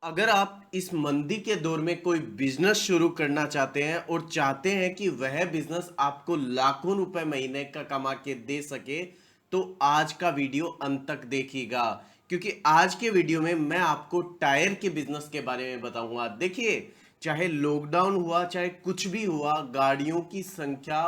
अगर आप इस मंदी के दौर में कोई बिजनेस शुरू करना चाहते हैं और चाहते हैं कि वह बिजनेस आपको लाखों रुपए महीने का कमा के दे सके, तो आज का वीडियो अंत तक देखिएगा। क्योंकि आज के वीडियो में मैं आपको टायर के बिजनेस के बारे में बताऊंगा। देखिए, चाहे लॉकडाउन हुआ, चाहे कुछ भी हुआ, गाड़ियों की संख्या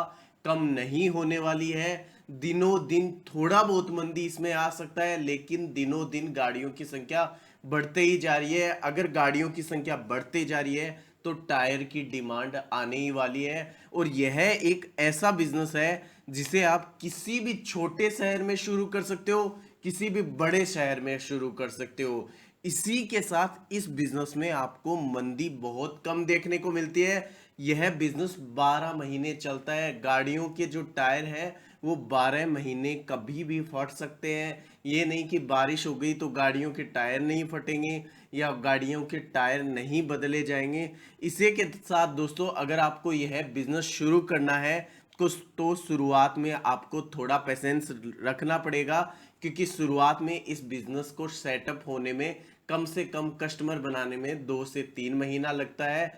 कम नहीं होने वाली है। दिनों दिन थोड़ा बहुत मंदी इसमें आ सकता है, लेकिन दिनों दिन गाड़ियों की संख्या बढ़ते ही जा रही है। अगर गाड़ियों की संख्या बढ़ते जा रही है तो टायर की डिमांड आने ही वाली है। और यह एक ऐसा बिजनेस है जिसे आप किसी भी छोटे शहर में शुरू कर सकते हो, किसी भी बड़े शहर में शुरू कर सकते हो। इसी के साथ इस बिजनेस में आपको मंदी बहुत कम देखने को मिलती है। यह बिजनेस 12 महीने चलता है। गाड़ियों के जो टायर हैं वो 12 महीने कभी भी फट सकते हैं। ये नहीं कि बारिश हो गई तो गाड़ियों के टायर नहीं फटेंगे या गाड़ियों के टायर नहीं बदले जाएंगे। इसी के साथ दोस्तों, अगर आपको यह बिजनेस शुरू करना है कुछ तो शुरुआत में आपको थोड़ा पेशेंस रखना पड़ेगा, क्योंकि शुरुआत में इस बिजनेस को सेटअप होने में कम से कम कस्टमर बनाने में 2 से 3 महीना लगता है।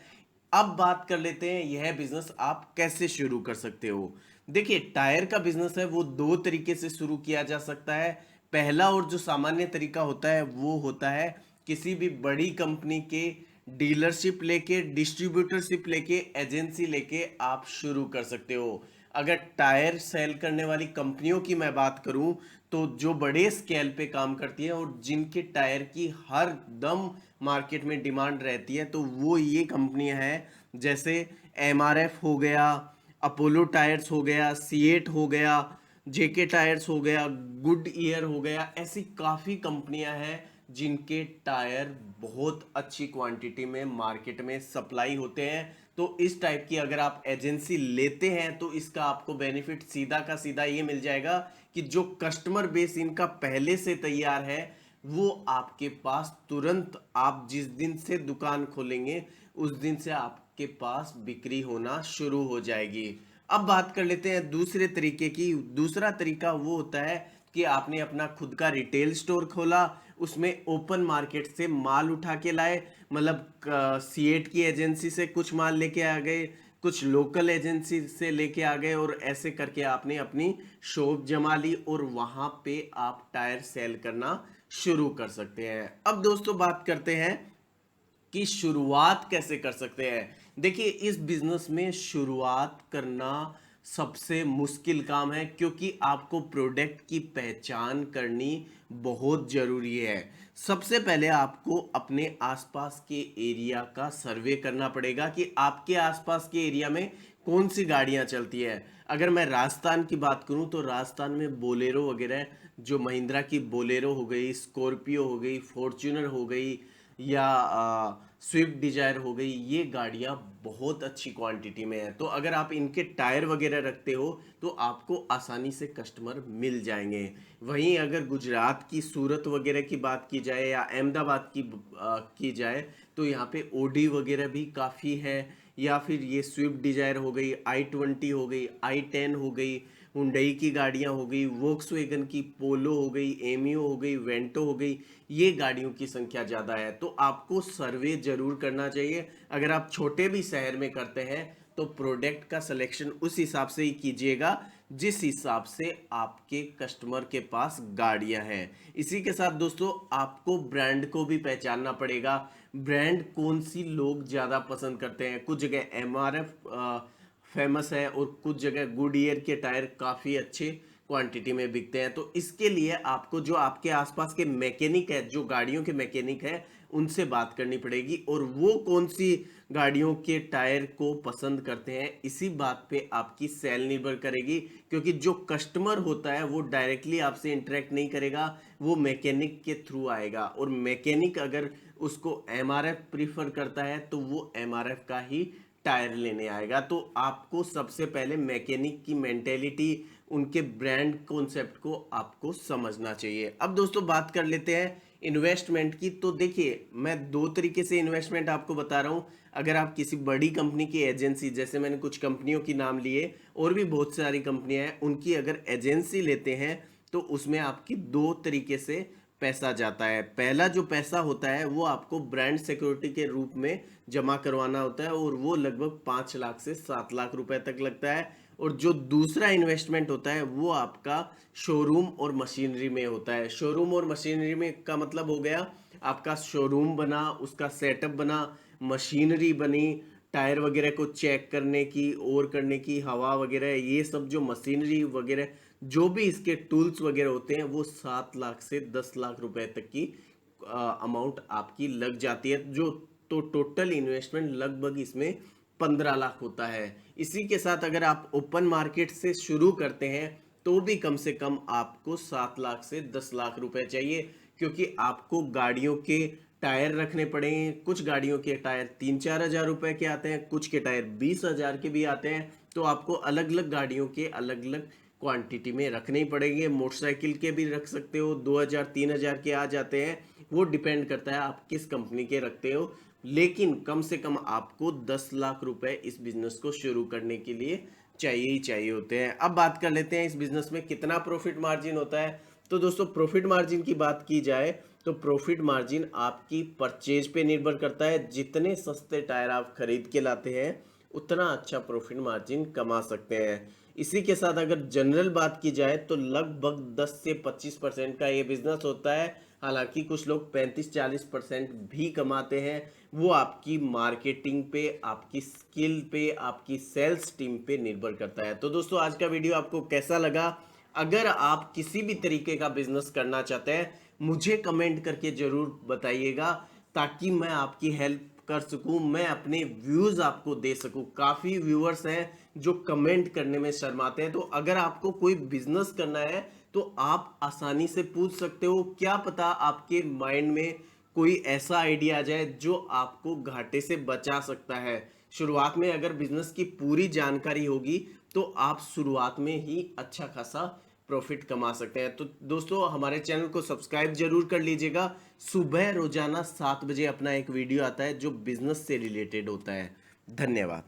अब बात कर लेते हैं यह बिजनेस आप कैसे शुरू कर सकते हो। देखिए, टायर का बिजनेस है वो दो तरीके से शुरू किया जा सकता है। पहला और जो सामान्य तरीका होता है वो होता है किसी भी बड़ी कंपनी के डीलरशिप लेके, डिस्ट्रीब्यूटरशिप लेके, एजेंसी लेके आप शुरू कर सकते हो। अगर टायर सेल करने वाली कंपनियों की मैं बात करूं तो जो बड़े स्केल पे काम करती है और जिनके टायर की हर दम मार्केट में डिमांड रहती है, तो वो ये कंपनियां हैं जैसे एमआरएफ हो गया, अपोलो टायर्स हो गया, सीएट हो गया, जेके टायर्स हो गया, गुड ईयर हो गया। ऐसी काफ़ी कंपनियां हैं जिनके टायर बहुत अच्छी क्वांटिटी में मार्केट में सप्लाई होते हैं। तो इस टाइप की अगर आप एजेंसी लेते हैं तो इसका आपको बेनिफिट सीधा का सीधा ये मिल जाएगा कि जो कस्टमर बेस इनका पहले से तैयार है वो आपके पास तुरंत, आप जिस दिन से दुकान खोलेंगे उस दिन से आपके पास बिक्री होना शुरू हो जाएगी। अब बात कर लेते हैं दूसरे तरीके की। दूसरा तरीका वो होता है कि आपने अपना खुद का रिटेल स्टोर खोला, उसमें ओपन मार्केट से माल उठा के लाए, मतलब सीएट की एजेंसी से कुछ माल लेके आ गए, कुछ लोकल एजेंसी से लेके आ गए, और ऐसे करके आपने अपनी शॉप जमा ली और वहां पे आप टायर सेल करना शुरू कर सकते हैं। अब दोस्तों बात करते हैं कि शुरुआत कैसे कर सकते हैं। देखिए, इस बिजनेस में शुरुआत करना सबसे मुश्किल काम है, क्योंकि आपको प्रोडक्ट की पहचान करनी बहुत जरूरी है। सबसे पहले आपको अपने आसपास के एरिया का सर्वे करना पड़ेगा कि आपके आसपास के एरिया में कौन सी गाड़ियां चलती है। अगर मैं राजस्थान की बात करूं तो राजस्थान में बोलेरो वगैरह, जो महिंद्रा की बोलेरो हो गई, स्कॉर्पियो हो गई, फॉर्च्यूनर हो गई, या स्विफ्ट डिजायर हो गई, ये गाड़ियां बहुत अच्छी क्वांटिटी में है। तो अगर आप इनके टायर वगैरह रखते हो तो आपको आसानी से कस्टमर मिल जाएंगे। वहीं अगर गुजरात की सूरत वगैरह की बात की जाए या अहमदाबाद की जाए तो यहाँ पे ओडी वगैरह भी काफ़ी है, या फिर ये स्विफ्ट डिजायर हो गई, i20 हो गई, i10 हो गई, हुंडई की गाड़ियां हो गई, वोक्सवैगन की पोलो हो गई, एमियो हो गई, वेंटो हो गई। ये गाड़ियों की संख्या ज़्यादा है, तो आपको सर्वे जरूर करना चाहिए। अगर आप छोटे भी शहर में करते हैं तो प्रोडक्ट का सिलेक्शन उस हिसाब से ही कीजिएगा जिस हिसाब से आपके कस्टमर के पास गाड़ियां हैं। इसी के साथ दोस्तों, आपको ब्रांड को भी पहचानना पड़ेगा। ब्रांड कौन सी लोग ज़्यादा पसंद करते हैं। कुछ जगह एमआरएफ फेमस है और कुछ जगह गुड ईयर के टायर काफ़ी अच्छे क्वांटिटी में बिकते हैं। तो इसके लिए आपको जो आपके आसपास के मैकेनिक है, जो गाड़ियों के मैकेनिक है, उनसे बात करनी पड़ेगी, और वो कौन सी गाड़ियों के टायर को पसंद करते हैं, इसी बात पे आपकी सेल निर्भर करेगी। क्योंकि जो कस्टमर होता है वो डायरेक्टली आपसे इंटरेक्ट नहीं करेगा, वो मैकेनिक के थ्रू आएगा, और मैकेनिक अगर उसको एमआरएफ प्रीफर करता है तो वो एमआरएफ का ही टायर लेने आएगा। तो आपको सबसे पहले मैकेनिक की मेंटेलिटी, उनके ब्रांड कॉन्सेप्ट को आपको समझना चाहिए। अब दोस्तों बात कर लेते हैं इन्वेस्टमेंट की। तो देखिए, मैं दो तरीके से इन्वेस्टमेंट आपको बता रहा हूँ। अगर आप किसी बड़ी कंपनी की एजेंसी, जैसे मैंने कुछ कंपनियों की नाम लिए, और भी बहुत सारी कंपनियां हैं, उनकी अगर एजेंसी लेते हैं तो उसमें आपकी दो तरीके से पैसा जाता है। पहला जो पैसा होता है वो आपको ब्रांड सिक्योरिटी के रूप में जमा करवाना होता है और वो लगभग 5 लाख से 7 लाख रुपए तक लगता है। और जो दूसरा इन्वेस्टमेंट होता है वो आपका शोरूम और मशीनरी में होता है। शोरूम और मशीनरी में का मतलब हो गया आपका शोरूम बना, उसका सेटअप बना, मशीनरी बनी, टायर वगैरह को चेक करने की और करने की, हवा वगैरह, ये सब जो मशीनरी वगैरह जो भी इसके टूल्स वगैरह होते हैं वो 7 लाख से 10 लाख रुपए तक की अमाउंट आपकी लग जाती है। जो तो टोटल इन्वेस्टमेंट लगभग इसमें 15 लाख होता है। इसी के साथ अगर आप ओपन मार्केट से शुरू करते हैं तो भी कम से कम आपको 7 लाख से 10 लाख रुपए चाहिए, क्योंकि आपको गाड़ियों के टायर रखने पड़ेंगे। कुछ गाड़ियों के टायर 3-4 हजार रुपए के आते हैं, कुछ के टायर 20 हजार के भी आते हैं। तो आपको अलग अलग गाड़ियों के अलग अलग क्वांटिटी में रखने ही पड़ेंगे। मोटरसाइकिल के भी रख सकते हो, 2000-3000 के आ जाते हैं, वो डिपेंड करता है आप किस कंपनी के रखते हो। लेकिन कम से कम आपको 10 लाख रुपए इस बिजनेस को शुरू करने के लिए चाहिए ही चाहिए होते हैं। अब बात कर लेते हैं इस बिजनेस में कितना प्रॉफिट मार्जिन होता है। तो दोस्तों प्रॉफिट मार्जिन की बात की जाए तो प्रॉफिट मार्जिन आपकी परचेज पे निर्भर करता है। जितने सस्ते टायर आप खरीद के लाते हैं उतना अच्छा प्रॉफिट मार्जिन कमा सकते हैं। इसी के साथ अगर जनरल बात की जाए तो लगभग 10 से 25% का ये बिजनेस होता है। हालांकि कुछ लोग 35-40% भी कमाते हैं। वो आपकी मार्केटिंग पे, आपकी स्किल पे, आपकी सेल्स टीम पे निर्भर करता है। तो दोस्तों आज का वीडियो आपको कैसा लगा? अगर आप किसी भी तरीके का बिजनेस करना चाहते हैं मुझे कमेंट करके जरूर बताइएगा, ताकि मैं आपकी हेल्प कर सकूं, मैं अपने व्यूज आपको दे सकूं। काफी व्यूअर्स हैं जो कमेंट करने में शर्माते हैं। तो अगर आपको कोई बिजनेस करना है तो आप आसानी से पूछ सकते हो। क्या पता आपके माइंड में कोई ऐसा आइडिया आ जाए जो आपको घाटे से बचा सकता है। शुरुआत में अगर बिजनेस की पूरी जानकारी होगी तो आप शुरुआत में ही अच्छा खासा प्रॉफिट कमा सकते हैं। तो दोस्तों हमारे चैनल को सब्सक्राइब जरूर कर लीजिएगा। सुबह रोजाना 7 बजे अपना एक वीडियो आता है जो बिजनेस से रिलेटेड होता है। धन्यवाद।